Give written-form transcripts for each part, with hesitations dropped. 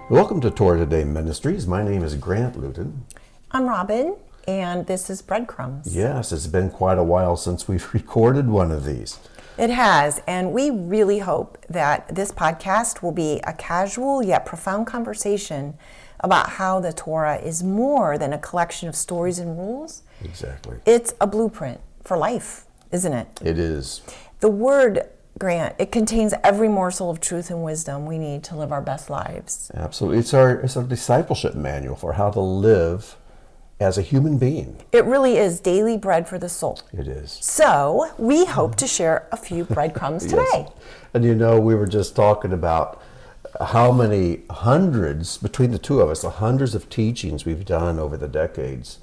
Welcome to Torah Today Ministries. My name is Grant Luton. I'm Robin, and this is Breadcrumbs. Yes, it's been quite a while since we've recorded one of these. It has, and we really hope that this podcast will be a casual yet profound conversation about how the Torah is more than a collection of stories and rules. Exactly. It's a blueprint for life, isn't it? It is. The Word, Grant, it contains every morsel of truth and wisdom we need to live our best lives. Absolutely. It's our discipleship manual for how to live as a human being. It really is daily bread for the soul. It is. So we hope to share a few breadcrumbs today. Yes. And you know, we were just talking about how many hundreds, between the two of us, the hundreds of teachings we've done over the decades.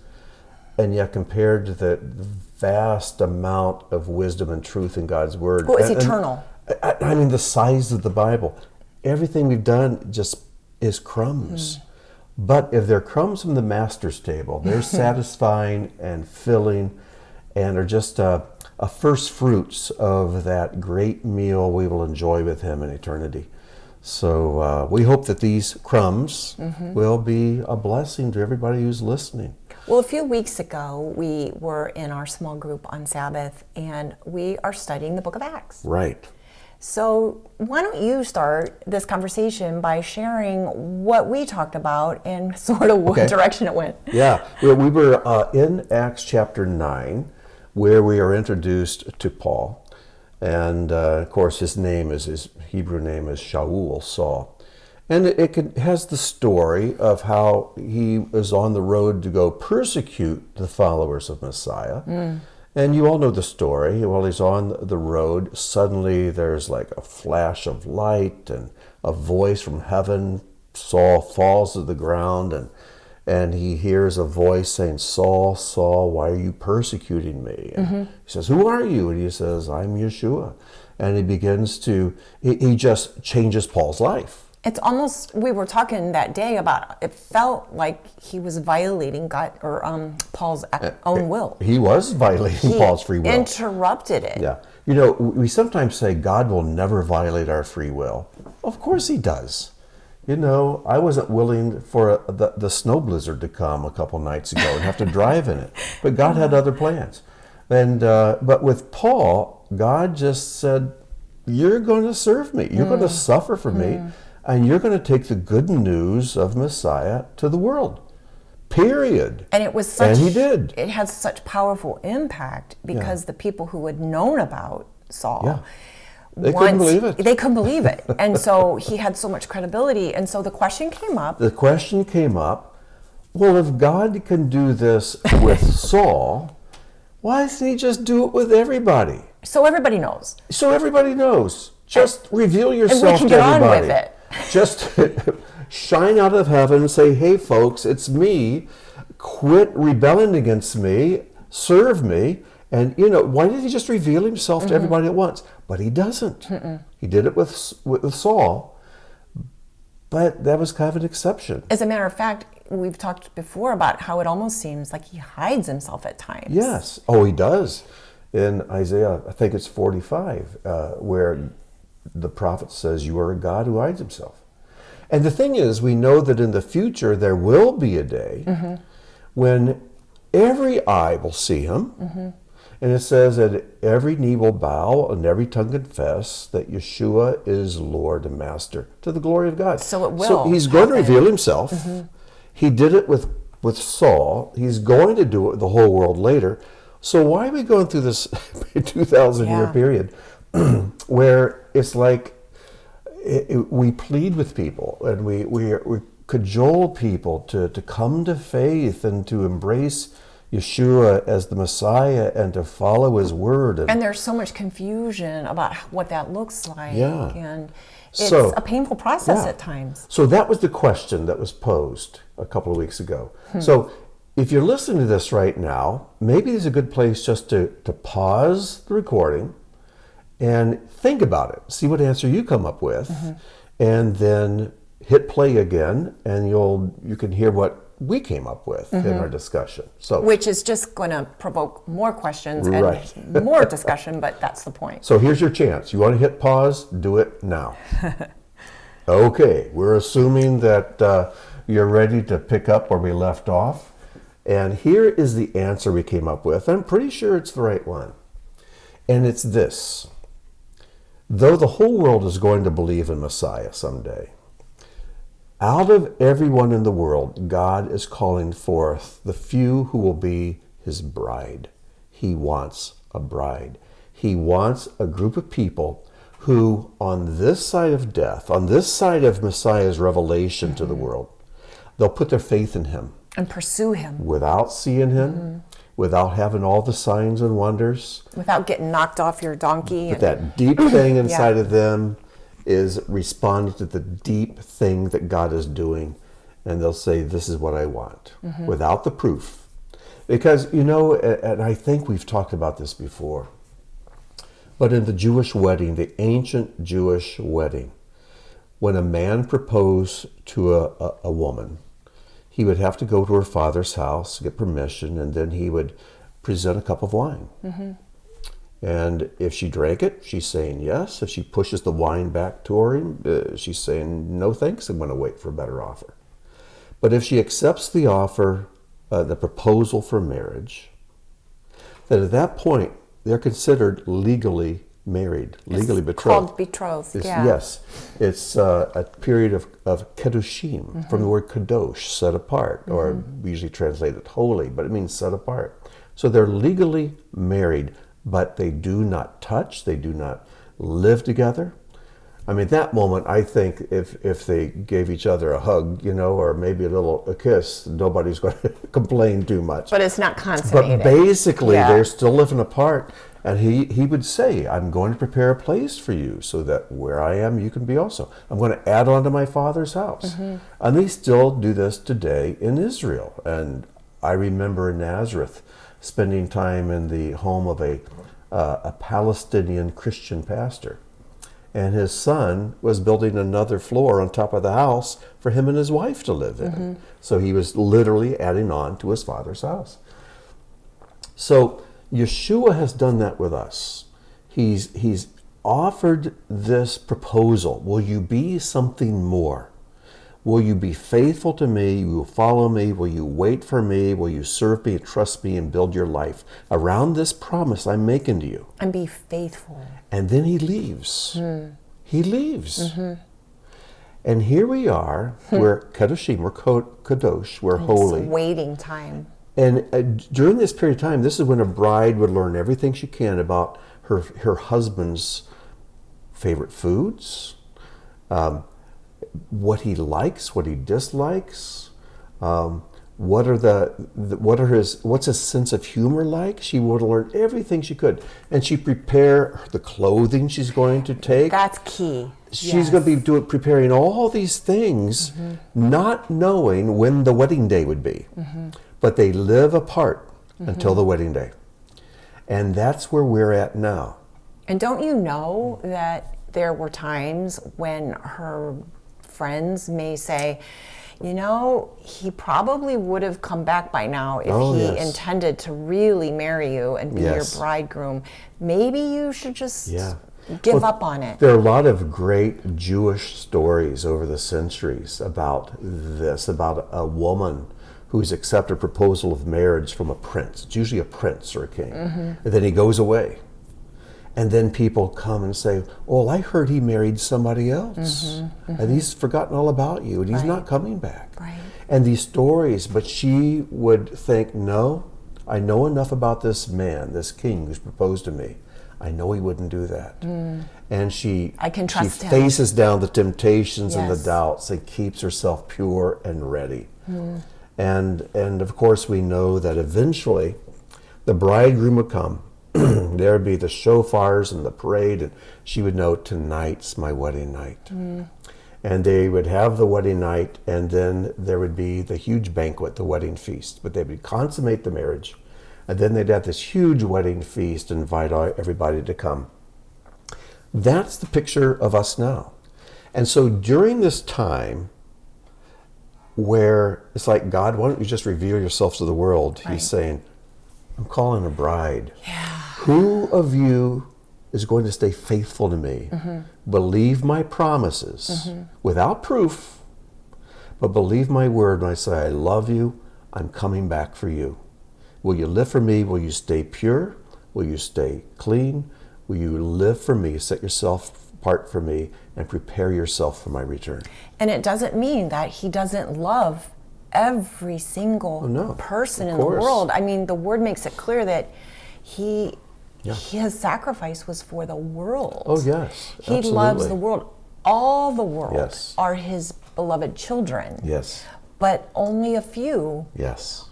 And yet compared to the vast amount of wisdom and truth in God's Word. Well, it's eternal. I mean, the size of the Bible. Everything we've done just is crumbs. But if they're crumbs from the master's table, they're satisfying and filling and are just a first fruits of that great meal we will enjoy with Him in eternity. So we hope that these crumbs will be a blessing to everybody who's listening. Well, a few weeks ago, we were in our small group on Sabbath, and we are studying the book of Acts. Right. So why don't you start this conversation by sharing what we talked about and sort of what direction it went? Yeah. Well, we were in Acts chapter 9, where we are introduced to Paul. And, of course, his Hebrew name is Shaul, Saul. And it has the story of how he was on the road to go persecute the followers of Messiah. And you all know the story. While he's on the road, suddenly there's like a flash of light and a voice from heaven. Saul falls to the ground and he hears a voice saying, "Saul, Saul, why are you persecuting me?" And he says, "Who are you?" And he says, "I'm Yeshua." And he just changes Paul's life. It's almost, we were talking that day about, it felt like he was violating God or Paul's own will. He was violating Paul's free will. Interrupted it. Yeah. You know, we sometimes say God will never violate our free will. Of course He does. You know, I wasn't willing for the snow blizzard to come a couple nights ago and have to drive in it. But God had other plans. And but with Paul, God just said, "You're going to serve me. You're going to suffer for me. And you're going to take the good news of Messiah to the world. Period." And it was and he did. It had such powerful impact because the people who had known about Saul, they couldn't believe it. They couldn't believe it. And so he had so much credibility. And so the question came up. Well, if God can do this with Saul, why doesn't He just do it with everybody? So everybody knows. Just reveal yourself to everybody. And we can get on with it. Just shine out of heaven and say, "Hey, folks, it's me. Quit rebelling against me. Serve me." And, you know, why did He just reveal Himself to everybody at once? But He doesn't. He did it with Saul, but that was kind of an exception. As a matter of fact, we've talked before about how it almost seems like He hides Himself at times. Yes. Oh, He does. In Isaiah, I think it's 45, where the prophet says, "You are a God who hides Himself." And the thing is, we know that in the future there will be a day when every eye will see Him. And it says that every knee will bow and every tongue confess that Yeshua is Lord and Master, to the glory of God. So it will. So He's going to reveal Himself. He did it with Saul. He's going to do it with the whole world later. So why are we going through this 2,000-year period where it's like we plead with people and we cajole people to come to faith and to embrace Yeshua as the Messiah and to follow His word. And there's so much confusion about what that looks like. Yeah. And it's a painful process at times. So that was the question that was posed a couple of weeks ago. So if you're listening to this right now, maybe it's a good place just to pause the recording and think about it. See what answer you come up with, and then hit play again, and you can hear what we came up with in our discussion. So, which is just going to provoke more questions and more discussion, but that's the point. So here's your chance. You want to hit pause? Do it now. Okay, we're assuming that you're ready to pick up where we left off. And here is the answer we came up with. I'm pretty sure it's the right one. And it's this. Though the whole world is going to believe in Messiah someday, out of everyone in the world, God is calling forth the few who will be his bride. He wants a bride. He wants a group of people who, on this side of death, on this side of Messiah's revelation to the world, they'll put their faith in him. And pursue him. Without seeing him, without having all the signs and wonders. Without getting knocked off your donkey. But that deep thing inside of them is responding to the deep thing that God is doing. And they'll say, this is what I want, without the proof. Because, you know, and I think we've talked about this before, but in the Jewish wedding, the ancient Jewish wedding, when a man proposed to a woman, he would have to go to her father's house, get permission, and then he would present a cup of wine. And if she drank it, she's saying yes. If she pushes the wine back to her, she's saying no thanks, I'm going to wait for a better offer. But if she accepts the offer, the proposal for marriage, then at that point, they're considered legally married, legally betrothed. Called betrothed, Yes. It's a period of kedushim, from the word kadosh, set apart, or we usually translate it holy, but it means set apart. So they're legally married, but they do not touch, they do not live together. I mean, that moment, I think if they gave each other a hug, you know, or maybe a kiss, nobody's going to complain too much. But it's not consummated. But basically, they're still living apart. And he would say, I'm going to prepare a place for you so that where I am, you can be also. I'm going to add on to my father's house. And they still do this today in Israel. And I remember in Nazareth spending time in the home of a Palestinian Christian pastor. And his son was building another floor on top of the house for him and his wife to live in. So he was literally adding on to his father's house. So Yeshua has done that with us. He's offered this proposal. Will you be something more? Will you be faithful to me? Will you follow me? Will you wait for me? Will you serve me and trust me and build your life around this promise I'm making to you? And be faithful. And then he leaves. He leaves. And here we are, we're Kedoshim, we're Kadosh, we're holy. It's waiting time. And during this period of time, this is when a bride would learn everything she can about her husband's favorite foods, what he likes, what he dislikes, what's his sense of humor like. She would learn everything she could, and she prepare the clothing she's going to take. That's key. She's going to be preparing all these things, not knowing when the wedding day would be. But they live apart until the wedding day. And that's where we're at now. And don't you know that there were times when her friends may say, you know, he probably would have come back by now if he intended to really marry you and be your bridegroom. Maybe you should just give up on it. There are a lot of great Jewish stories over the centuries about this, about a woman who's accepted a proposal of marriage from a prince. It's usually a prince or a king. And then he goes away. And then people come and say, oh, I heard he married somebody else. And he's forgotten all about you, and he's not coming back. And these stories, but she would think, no, I know enough about this man, this king who's proposed to me. I know he wouldn't do that. And she faces down the temptations and the doubts and keeps herself pure and ready. And of course we know that eventually the bridegroom would come. There would be the shofars and the parade, and she would know, tonight's my wedding night. And they would have the wedding night, and then there would be the huge banquet, the wedding feast. But they would consummate the marriage, and then they'd have this huge wedding feast and invite everybody to come. That's the picture of us now. And so during this time where it's like, God, why don't you just reveal yourself to the world? He's saying, I'm calling a bride. Who of you is going to stay faithful to me, believe my promises without proof, but believe my word when I say, I love you, I'm coming back for you. Will you live for me? Will you stay pure? Will you stay clean? Will you live for me, set yourself apart for me, and prepare yourself for my return? And it doesn't mean that he doesn't love every single person in the world. I mean, the word makes it clear that his sacrifice was for the world. Oh, yes. He loves the world. All the world are his beloved children. Yes. But only a few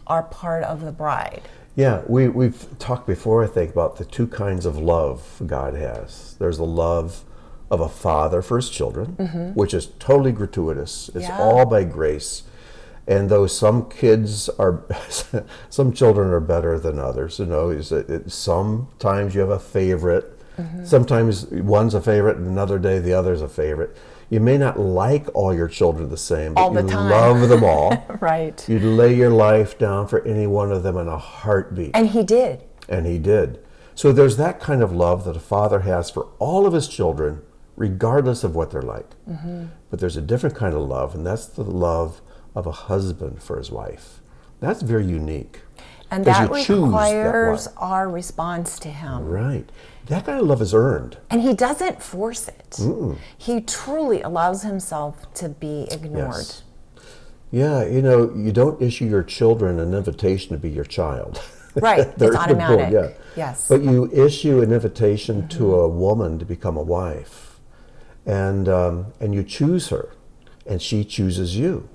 are part of the bride. Yeah, we've talked before, I think, about the two kinds of love God has. There's the love of a father for his children, which is totally gratuitous. It's all by grace. And though some children are better than others, sometimes you have a favorite. Sometimes one's a favorite, and another day the other's a favorite. You may not like all your children the same, but all the time. Love them all. Right. You'd lay your life down for any one of them in a heartbeat. And he did. And he did. So there's that kind of love that a father has for all of his children, regardless of what they're like. But there's a different kind of love, and that's the love of a husband for his wife. That's very unique. And that requires our response to him. Right. That kind of love is earned. And he doesn't force it. He truly allows himself to be ignored. Yes. Yeah, you don't issue your children an invitation to be your child. Right, it's automatic. Yes. But you issue an invitation to a woman to become a wife. And you choose her, and she chooses you.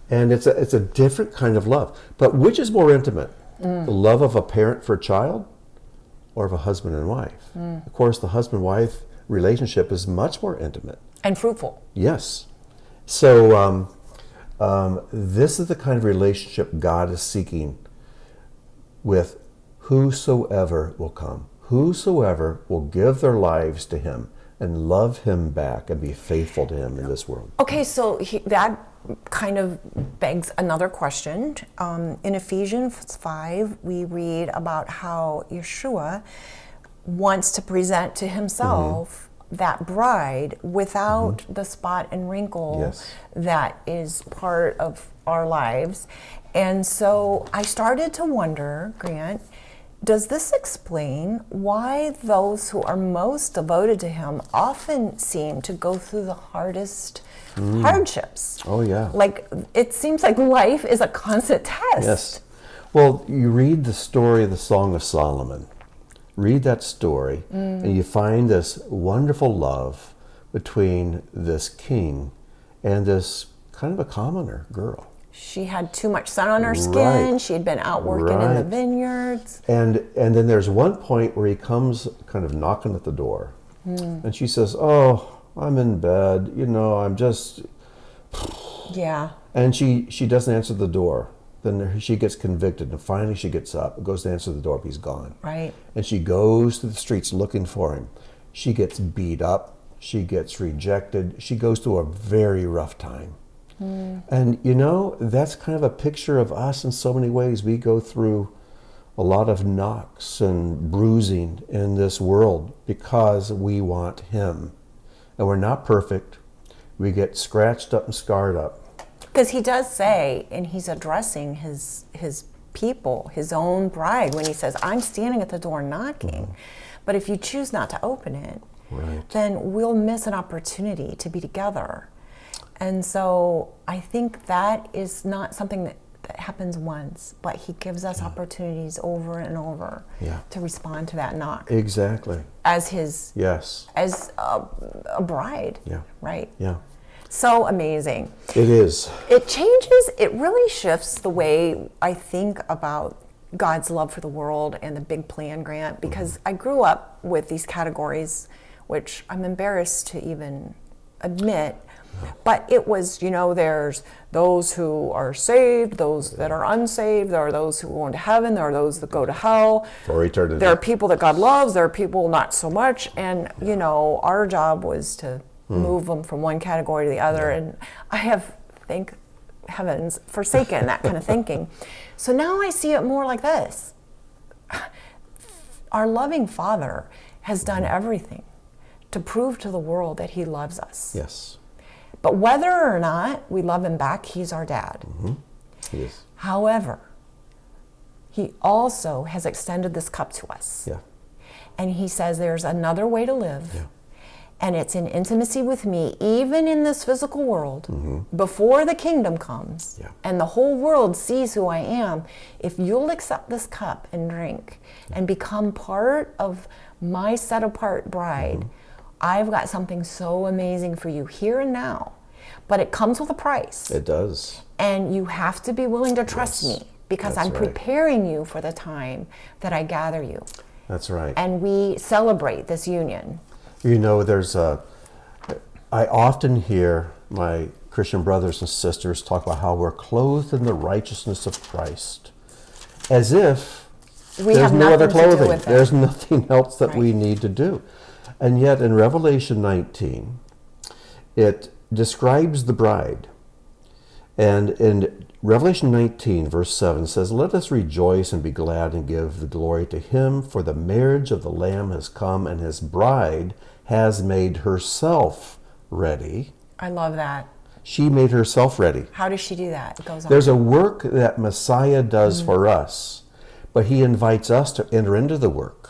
And it's a different kind of love. But which is more intimate? The love of a parent for a child or of a husband and wife? Of course, the husband-wife relationship is much more intimate. And fruitful. Yes. So this is the kind of relationship God is seeking with whosoever will come. Whosoever will give their lives to him and love him back and be faithful to him in this world. Okay, so that kind of begs another question. In Ephesians 5, we read about how Yeshua wants to present to himself that bride without the spot and wrinkle that is part of our lives. And so I started to wonder, Grant, does this explain why those who are most devoted to him often seem to go through the hardest hardships? Oh, yeah. Like, it seems like life is a constant test. Yes. Well, you read the story of the Song of Solomon. Read that story, and you find this wonderful love between this king and this kind of a commoner girl. She had too much sun on her skin. She had been out working in the vineyards. And then there's one point where he comes kind of knocking at the door. And she says, "Oh, I'm in bed. I'm just..." Yeah. And she doesn't answer the door. Then she gets convicted, and finally she gets up, goes to answer the door, but he's gone. Right. And she goes to the streets looking for him. She gets beat up. She gets rejected. She goes through a very rough time. And that's kind of a picture of us in so many ways. We go through a lot of knocks and bruising in this world because we want him. And we're not perfect. We get scratched up and scarred up. Because he does say, and he's addressing his people, his own bride, when he says, "I'm standing at the door knocking. But if you choose not to open it, then we'll miss an opportunity to be together." And so I think that is not something that happens once, but he gives us opportunities over and over to respond to that knock. Exactly. As his, as a bride, right? Yeah. So amazing. It is. It really shifts the way I think about God's love for the world and the big plan, Grant, because I grew up with these categories, which I'm embarrassed to even admit. But it was, there's those who are saved, those that are unsaved, there are those who go into heaven, there are those that go to hell. For eternity. There are people that God loves, there are people not so much. And, our job was to move them from one category to the other. And I have, thank heavens, forsaken that kind of thinking. So now I see it more like this. Our loving Father has done everything to prove to the world that he loves us. Yes. But whether or not we love him back, he's our dad. Mm-hmm. He is. However, he also has extended this cup to us. Yeah. And he says there's another way to live. Yeah. And it's in intimacy with me, even in this physical world, Mm-hmm. before the kingdom comes, Yeah. and the whole world sees who I am. If you'll accept this cup and drink and become part of my set apart bride, Mm-hmm. I've got something so amazing for you here and now. But it comes with a price. It does. And you have to be willing to trust Yes. me, because That's I'm right. preparing you for the time that I gather you. That's right. And we celebrate this union. You know, I often hear my Christian brothers and sisters talk about how we're clothed in the righteousness of Christ, as if We there's have no other nothing to do clothing. with it. There's nothing else that Right. we need to do. And yet in Revelation 19, it describes the bride. And in Revelation 19, verse 7 says, "Let us rejoice and be glad and give the glory to him, for the marriage of the Lamb has come, and his bride has made herself ready." I love that. She made herself ready. How does she do that? It goes on. There's a work that Messiah does for us, but he invites us to enter into the work.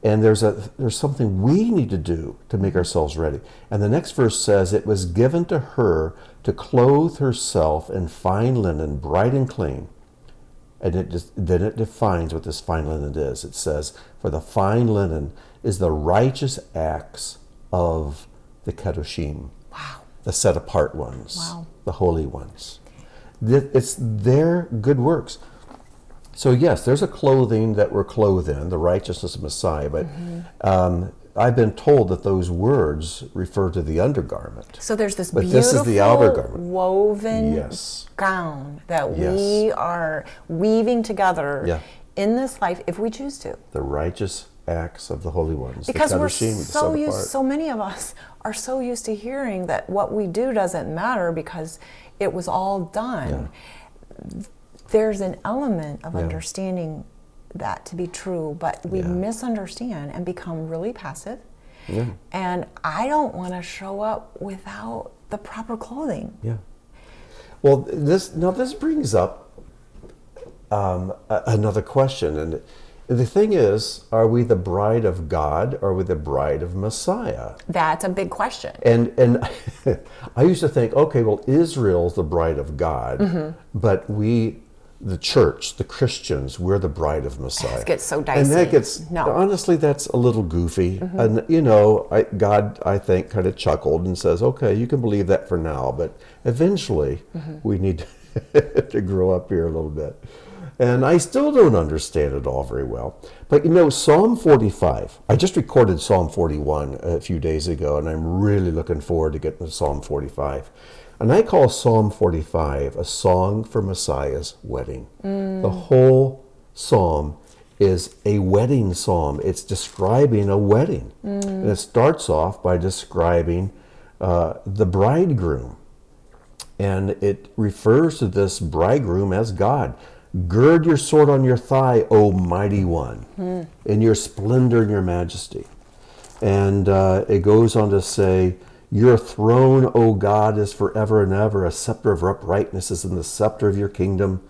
And there's something we need to do to make ourselves ready. And the next verse says, "It was given to her to clothe herself in fine linen, bright and clean." And then it defines what this fine linen is. It says, "For the fine linen is the righteous acts of the Kedoshim." Wow. The set apart ones, Wow. the holy ones. It's their good works. So yes, there's a clothing that we're clothed in, the righteousness of Messiah, but I've been told that those words refer to the undergarment. So there's this But beautiful this is the outer garment. woven Yes. gown that Yes. we are weaving together Yeah. in this life if we choose to. The righteous acts of the holy ones. Because the we're Kedoshim, the so set used, apart. so many of us are so used to hearing that what we do doesn't matter because it was all done. There's an element of understanding that to be true, but we misunderstand and become really passive. Yeah. And I don't want to show up without the proper clothing. Yeah. Well, this brings up another question, and the thing is, are we the bride of God, or are we the bride of Messiah? That's a big question. And I used to think, okay, well, Israel's the bride of God, but we, the church, the Christians, we're the bride of Messiah. It gets so dicey. And that gets, No. honestly, that's a little goofy. And, God, I think, kind of chuckled and says, okay, you can believe that for now, but eventually we need to grow up here a little bit. And I still don't understand it all very well. But Psalm 45, I just recorded Psalm 41 a few days ago, and I'm really looking forward to getting to Psalm 45. And I call Psalm 45 a song for Messiah's wedding. The whole psalm is a wedding psalm. It's describing a wedding. And it starts off by describing the bridegroom. And it refers to this bridegroom as God. "Gird your sword on your thigh, O mighty one, in your splendor and your majesty." And it goes on to say, "Your throne, O God, is forever and ever. A scepter of uprightness is in the scepter of your kingdom.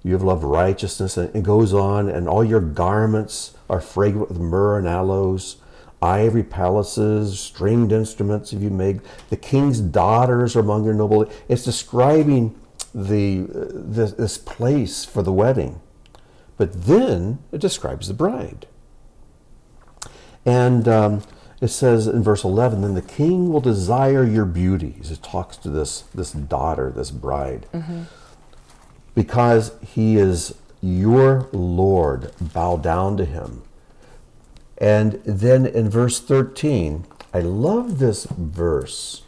You have loved righteousness." And it goes on, "And all your garments are fragrant with myrrh and aloes. Ivory palaces, stringed instruments have you made. The king's daughters are among your noble." It's describing this place for the wedding. But then it describes the bride. And it says in verse 11, "Then the king will desire your beauties." It talks to this daughter, this bride. "Because he is your Lord, bow down to him." And then in verse 13, I love this verse.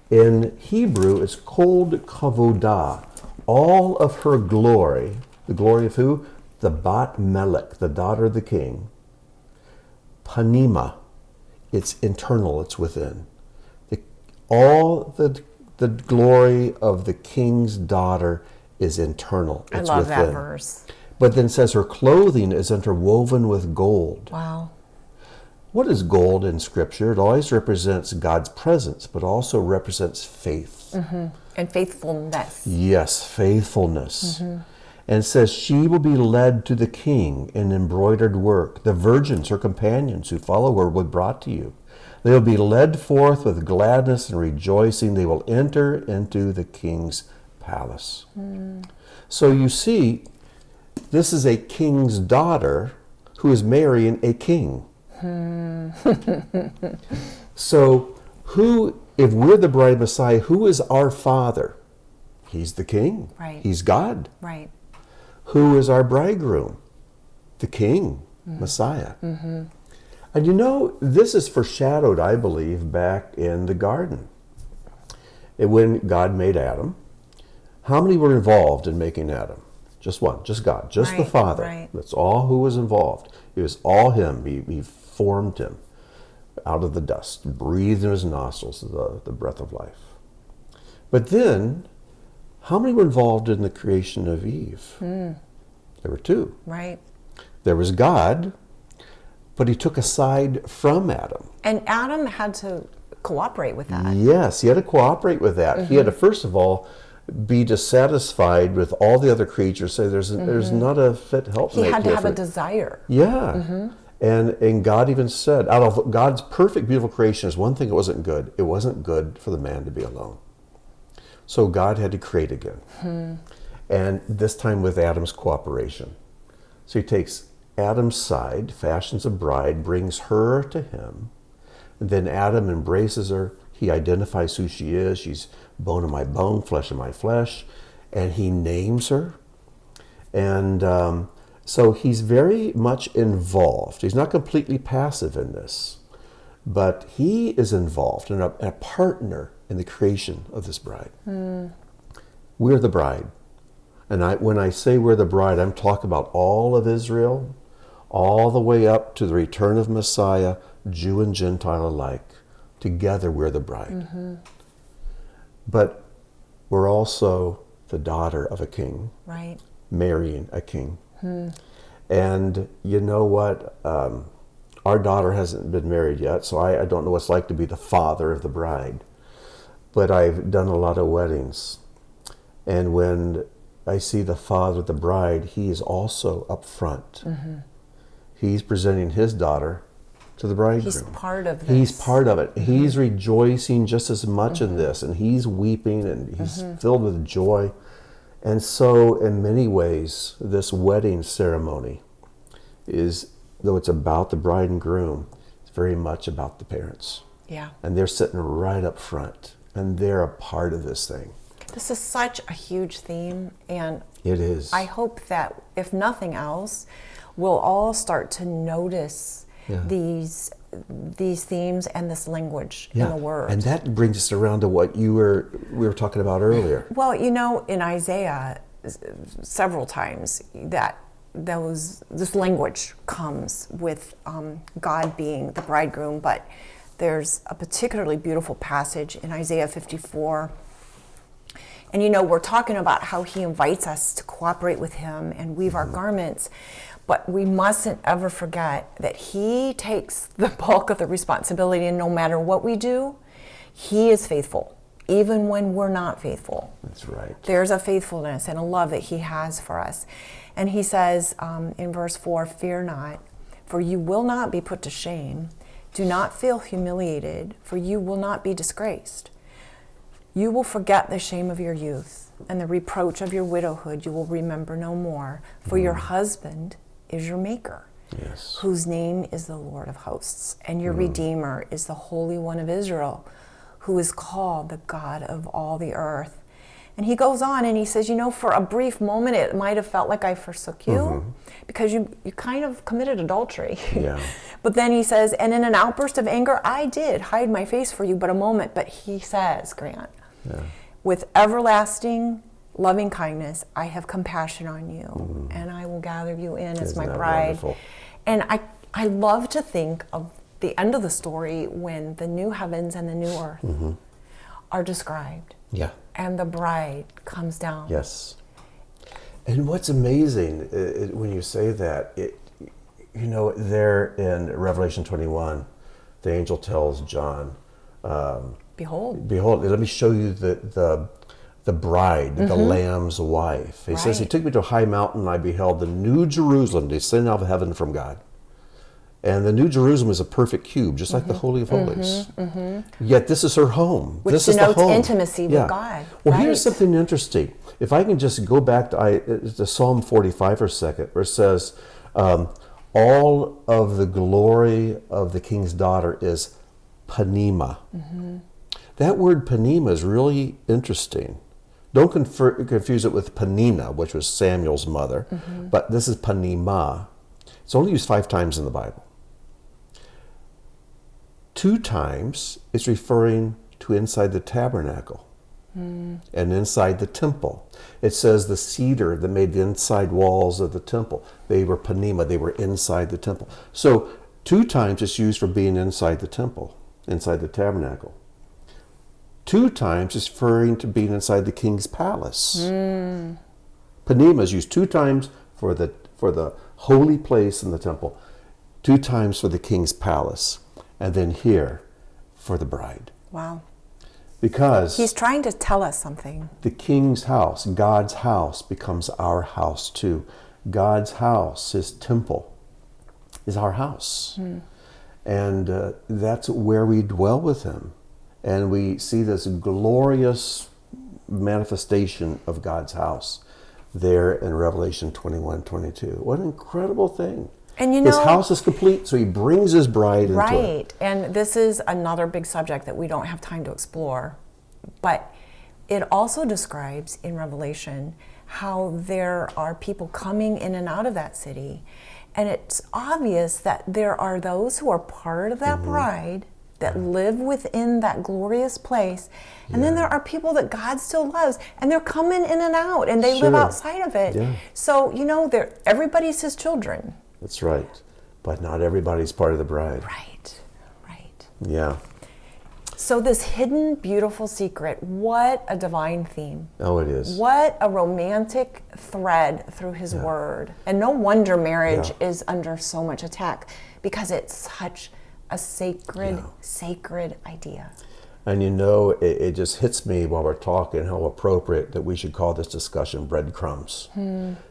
In Hebrew, it's called kavodah. All of her glory, the glory of who? The Bat Melech, the daughter of the king. Panima, it's internal, it's within. All the glory of the king's daughter is internal, it's I love within. that verse. But then it says her clothing is interwoven with gold. Wow. What is gold in Scripture? It always represents God's presence, but also represents faith. And faithfulness. Yes, faithfulness. And it says, she will be led to the king in embroidered work. The virgins, her companions who follow her, will be brought to you. They will be led forth with gladness and rejoicing. They will enter into the king's palace. So you see, this is a king's daughter who is marrying a king. So if we're the bride of Messiah, who is our father? He's the king. Right. He's God. Right. Who is our bridegroom? The king, Messiah. And you know, this is foreshadowed, I believe, back in the garden. When God made Adam, how many were involved in making Adam? Just one, just God, just the Father. Right. That's all who was involved. It was all him. He formed him out of the dust, breathed in his nostrils the breath of life. But then, how many were involved in the creation of Eve? There were two. Right. There was God, but he took a side from Adam. And Adam had to cooperate with that. Yes, he had to cooperate with that. He had to, first of all, be dissatisfied with all the other creatures, say there's not a fit helpmate. He had to here have for a desire. Yeah. And God even said, out of God's perfect, beautiful creation, is one thing that wasn't good. It wasn't good for the man to be alone. So God had to create again. And this time with Adam's cooperation. So he takes Adam's side, fashions a bride, brings her to him. And then Adam embraces her. He identifies who she is. She's bone of my bone, flesh of my flesh. And he names her. And so he's very much involved. He's not completely passive in this. But he is involved and a partner in the creation of this bride. We're the bride. And when I say we're the bride, I'm talking about all of Israel, all the way up to the return of Messiah, Jew and Gentile alike. Together we're the bride. But we're also the daughter of a king, Right. marrying a king. And you know what? Our daughter hasn't been married yet, so I don't know what it's like to be the father of the bride. But I've done a lot of weddings. And when I see the father of the bride, he is also up front. He's presenting his daughter to the bridegroom. He's part of this. He's part of it. He's rejoicing just as much in this, and he's weeping, and he's filled with joy. And so, in many ways, this wedding ceremony is, though it's about the bride and groom, it's very much about the parents. Yeah. And they're sitting right up front, and they're a part of this thing. This is such a huge theme, and It is. I hope that, if nothing else, we'll all start to notice these themes and this language in the Word. And that brings us around to what we were talking about earlier. Well, you know, in Isaiah, several times this language comes with God being the bridegroom, but there's a particularly beautiful passage in Isaiah 54. And you know, we're talking about how he invites us to cooperate with him and weave our garments, but we mustn't ever forget that he takes the bulk of the responsibility, and no matter what we do, he is faithful, even when we're not faithful. That's right. There's a faithfulness and a love that he has for us. And he says in verse 4, "Fear not, for you will not be put to shame. Do not feel humiliated, for you will not be disgraced. You will forget the shame of your youth, and the reproach of your widowhood you will remember no more, for your husband is your maker, Yes. whose name is the Lord of hosts, and your Redeemer is the Holy One of Israel, who is called the God of all the earth." And he goes on and he says, you know, for a brief moment it might have felt like I forsook you because you kind of committed adultery. Yeah. But then he says, and in an outburst of anger, I did hide my face for you but a moment. But he says, Grant, with everlasting loving kindness, I have compassion on you, and I will gather you in as my bride. Wonderful? And I love to think of the end of the story when the new heavens and the new earth are described. Yeah. And the bride comes down. Yes. And what's amazing when you say that, there in Revelation 21, the angel tells John, Behold, let me show you the bride, the Lamb's wife. He says, he took me to a high mountain, and I beheld the New Jerusalem descend out of heaven from God. And the New Jerusalem is a perfect cube, just like the Holy of Holies. Yet this is her home. Which this denotes is the home. intimacy with God. Well, here's something interesting. If I can just go back to Psalm 45 for a second, where it says, all of the glory of the king's daughter is panema. That word panema is really interesting. Don't confuse it with Penina, which was Samuel's mother, but this is panema. It's only used 5 times in the Bible. 2 times it's referring to inside the tabernacle and inside the temple. It says the cedar that made the inside walls of the temple, they were panema, they were inside the temple. So 2 times it's used for being inside the temple, inside the tabernacle. 2 times it's referring to being inside the king's palace. Panema is used 2 times for the holy place in the temple, 2 times for the king's palace, and then here for the bride. Wow. Because he's trying to tell us something. The king's house, God's house, becomes our house too. God's house, his temple, is our house. And that's where we dwell with him. And we see this glorious manifestation of God's house there in Revelation 21-22. What an incredible thing. And his house is complete, so he brings his bride into it. Right. And this is another big subject that we don't have time to explore. But it also describes in Revelation how there are people coming in and out of that city. And it's obvious that there are those who are part of that bride that live within that glorious place. And then there are people that God still loves, and they're coming in and out, and they live outside of it. So, everybody's his children. That's right. But not everybody's part of the bride. Right. Yeah. So this hidden, beautiful secret, what a divine theme. Oh, it is. What a romantic thread through his word. And no wonder marriage is under so much attack, because it's such a sacred idea. And it just hits me while we're talking how appropriate that we should call this discussion breadcrumbs.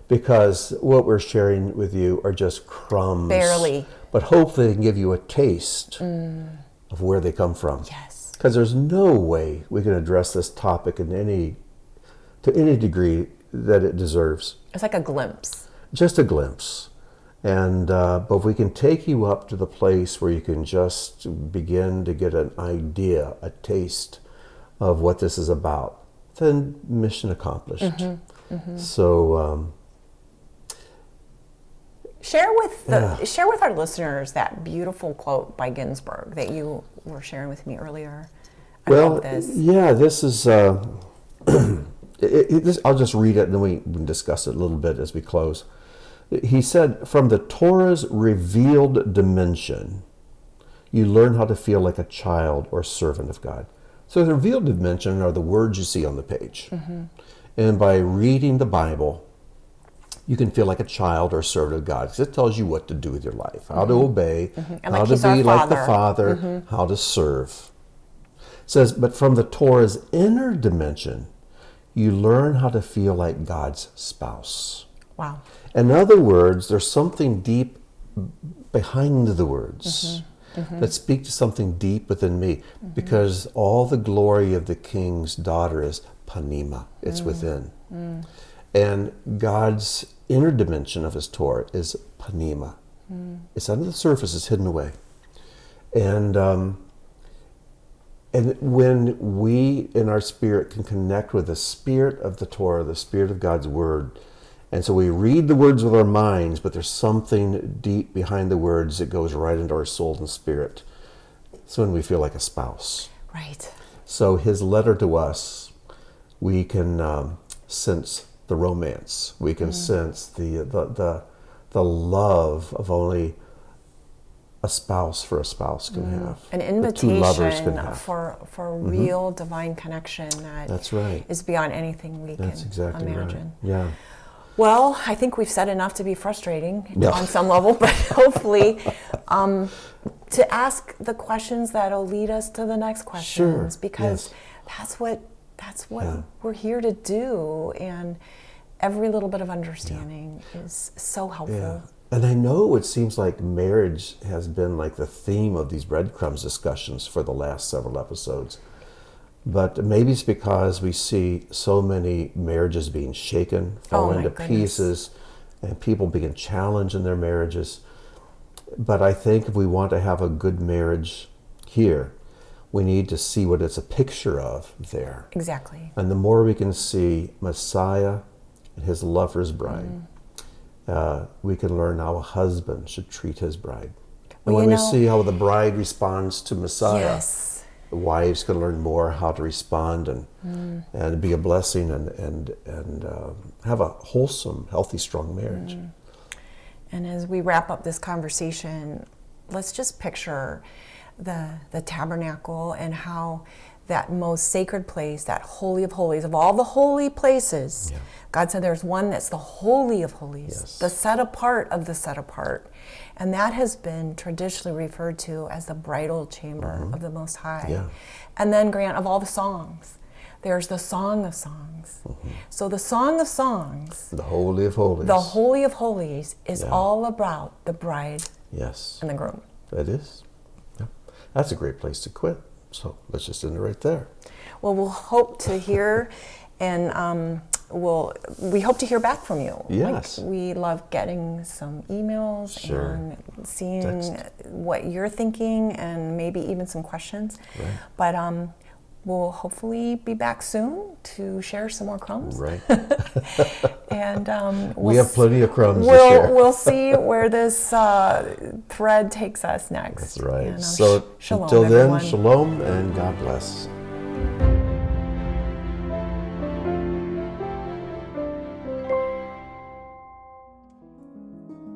Because what we're sharing with you are just crumbs. Barely. But hopefully they can give you a taste of where they come from. Yes. Because there's no way we can address this topic to any degree that it deserves. It's like a glimpse. Just a glimpse. And but if we can take you up to the place where you can just begin to get an idea, a taste of what this is about, then mission accomplished. So share with our listeners that beautiful quote by Ginsburg that you were sharing with me earlier. This is. I'll just read it and then we can discuss it a little bit as we close. He said, from the Torah's revealed dimension, you learn how to feel like a child or servant of God. So the revealed dimension are the words you see on the page. And by reading the Bible, you can feel like a child or servant of God, because it tells you what to do with your life, how to obey, how to be like the Father, how to serve. It says, but from the Torah's inner dimension, you learn how to feel like God's spouse. Wow. In other words, there's something deep behind the words that speak to something deep within me, because all the glory of the king's daughter is panema. It's within. And God's inner dimension of his Torah is panema. It's under the surface, it's hidden away. And when we in our spirit can connect with the spirit of the Torah, the spirit of God's word, and so we read the words with our minds, but there's something deep behind the words that goes right into our soul and spirit. So when we feel like a spouse. Right. So his letter to us, we can sense the romance. We can sense the love of only a spouse for a spouse can have. An invitation two lovers can have. for real divine connection that That's right. is beyond anything we That's can exactly imagine. Right. Yeah. Well, I think we've said enough to be frustrating on some level, but hopefully to ask the questions that'll lead us to the next questions, because that's what we're here to do, and every little bit of understanding is so helpful. Yeah. And I know it seems like marriage has been like the theme of these breadcrumbs discussions for the last several episodes. But maybe it's because we see so many marriages being shaken, falling to pieces, and people being challenged in their marriages. But I think if we want to have a good marriage here, we need to see what it's a picture of there. Exactly. And the more we can see Messiah and his love for his bride, we can learn how a husband should treat his bride. And when we see how the bride responds to Messiah, the wives can learn more how to respond and be a blessing and have a wholesome, healthy, strong marriage. And as we wrap up this conversation, let's just picture the tabernacle and how that most sacred place, that holy of holies, of all the holy places, God said there's one that's the holy of holies, the set apart of the set apart. And that has been traditionally referred to as the bridal chamber of the Most High. And then, Grant, of all the songs, there's the Song of Songs. So the Song of Songs, the Holy of Holies, the Holy of Holies is all about the bride and the groom. It is. That's a great place to quit. So let's just end it right there. Well, we'll hope to hear, and we hope to hear back from you. Yes. Like, we love getting some emails and seeing what you're thinking, and maybe even some questions. But we'll hopefully be back soon to share some more crumbs. And we have plenty of crumbs to share. We'll see where this thread takes us next. That's right. And, so shalom, until then, everyone. shalom and God bless.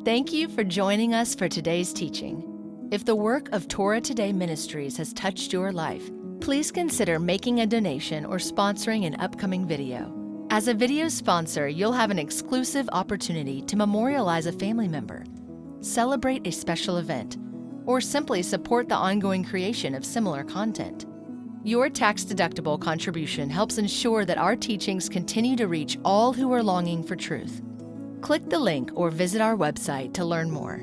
Thank you for joining us for today's teaching. If the work of Torah Today Ministries has touched your life, please consider making a donation or sponsoring an upcoming video. As a video sponsor, you'll have an exclusive opportunity to memorialize a family member, celebrate a special event, or simply support the ongoing creation of similar content. Your tax-deductible contribution helps ensure that our teachings continue to reach all who are longing for truth. Click the link or visit our website to learn more.